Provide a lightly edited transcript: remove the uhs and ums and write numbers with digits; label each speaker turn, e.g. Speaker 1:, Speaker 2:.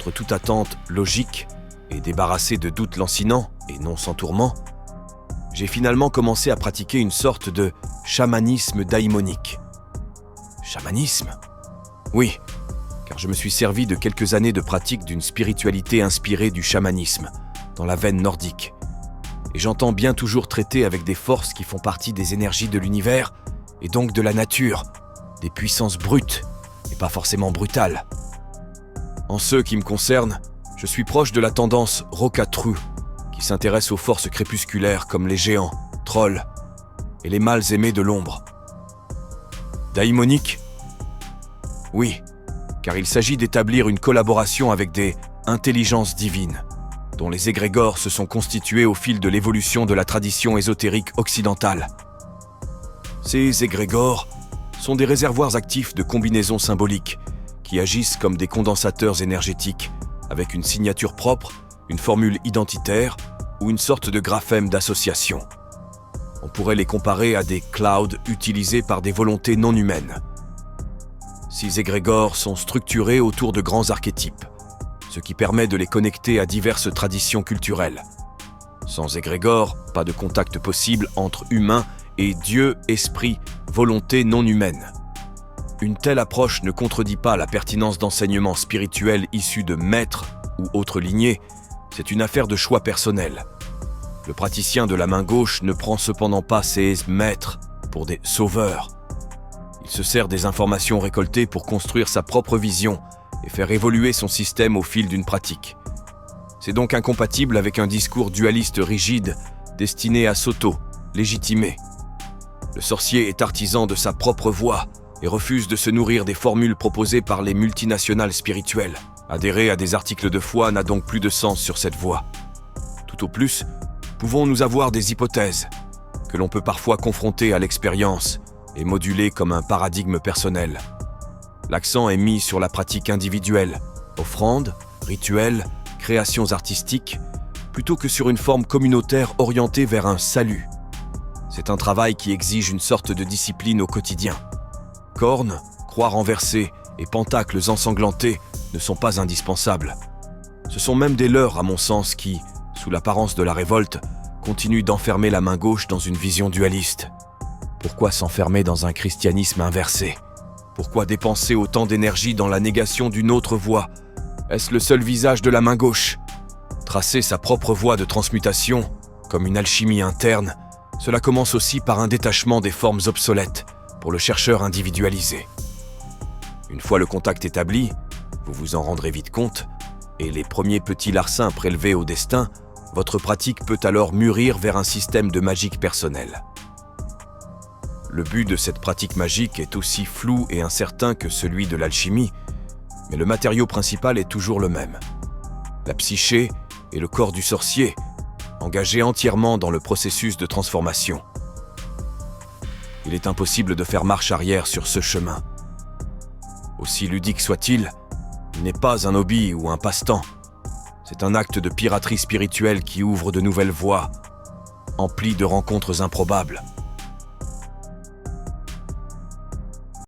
Speaker 1: contre toute attente logique et débarrassé de doutes lancinants et non sans tourment, j'ai finalement commencé à pratiquer une sorte de chamanisme daïmonique. Chamanisme ? Oui, car je me suis servi de quelques années de pratique d'une spiritualité inspirée du chamanisme, dans la veine nordique. Et j'entends bien toujours traiter avec des forces qui font partie des énergies de l'univers, et donc de la nature, des puissances brutes, et pas forcément brutales. En ce qui me concerne, je suis proche de la tendance Rokatru, qui s'intéresse aux forces crépusculaires comme les géants, trolls, et les mâles aimés de l'ombre. Daïmonique ? Oui, car il s'agit d'établir une collaboration avec des intelligences divines, dont les égrégores se sont constitués au fil de l'évolution de la tradition ésotérique occidentale. Ces égrégores sont des réservoirs actifs de combinaisons symboliques qui agissent comme des condensateurs énergétiques avec une signature propre, une formule identitaire ou une sorte de graphème d'association. On pourrait les comparer à des clouds utilisés par des volontés non humaines. Ces égrégores sont structurés autour de grands archétypes, ce qui permet de les connecter à diverses traditions culturelles. Sans égrégore, pas de contact possible entre humains et Dieu, esprit, volonté non humaine. Une telle approche ne contredit pas la pertinence d'enseignements spirituels issus de maîtres ou autres lignées, c'est une affaire de choix personnel. Le praticien de la main gauche ne prend cependant pas ses maîtres pour des sauveurs. Il se sert des informations récoltées pour construire sa propre vision et faire évoluer son système au fil d'une pratique. C'est donc incompatible avec un discours dualiste rigide destiné à s'auto-légitimer. Le sorcier est artisan de sa propre voie et refuse de se nourrir des formules proposées par les multinationales spirituelles. Adhérer à des articles de foi n'a donc plus de sens sur cette voie. Tout au plus, pouvons-nous avoir des hypothèses que l'on peut parfois confronter à l'expérience et moduler comme un paradigme personnel. L'accent est mis sur la pratique individuelle, offrandes, rituels, créations artistiques, plutôt que sur une forme communautaire orientée vers un salut. C'est un travail qui exige une sorte de discipline au quotidien. Cornes, croix renversées et pentacles ensanglantés ne sont pas indispensables. Ce sont même des leurres, à mon sens, qui, sous l'apparence de la révolte, continuent d'enfermer la main gauche dans une vision dualiste. Pourquoi s'enfermer dans un christianisme inversé ? Pourquoi dépenser autant d'énergie dans la négation d'une autre voie ? Est-ce le seul visage de la main gauche ? Tracer sa propre voie de transmutation, comme une alchimie interne, cela commence aussi par un détachement des formes obsolètes pour le chercheur individualisé. Une fois le contact établi, vous vous en rendrez vite compte, et les premiers petits larcins prélevés au destin, votre pratique peut alors mûrir vers un système de magique personnelle. Le but de cette pratique magique est aussi flou et incertain que celui de l'alchimie, mais le matériau principal est toujours le même. La psyché et le corps du sorcier, engagés entièrement dans le processus de transformation. Il est impossible de faire marche arrière sur ce chemin. Aussi ludique soit-il, il n'est pas un hobby ou un passe-temps. C'est un acte de piraterie spirituelle qui ouvre de nouvelles voies, empli de rencontres improbables.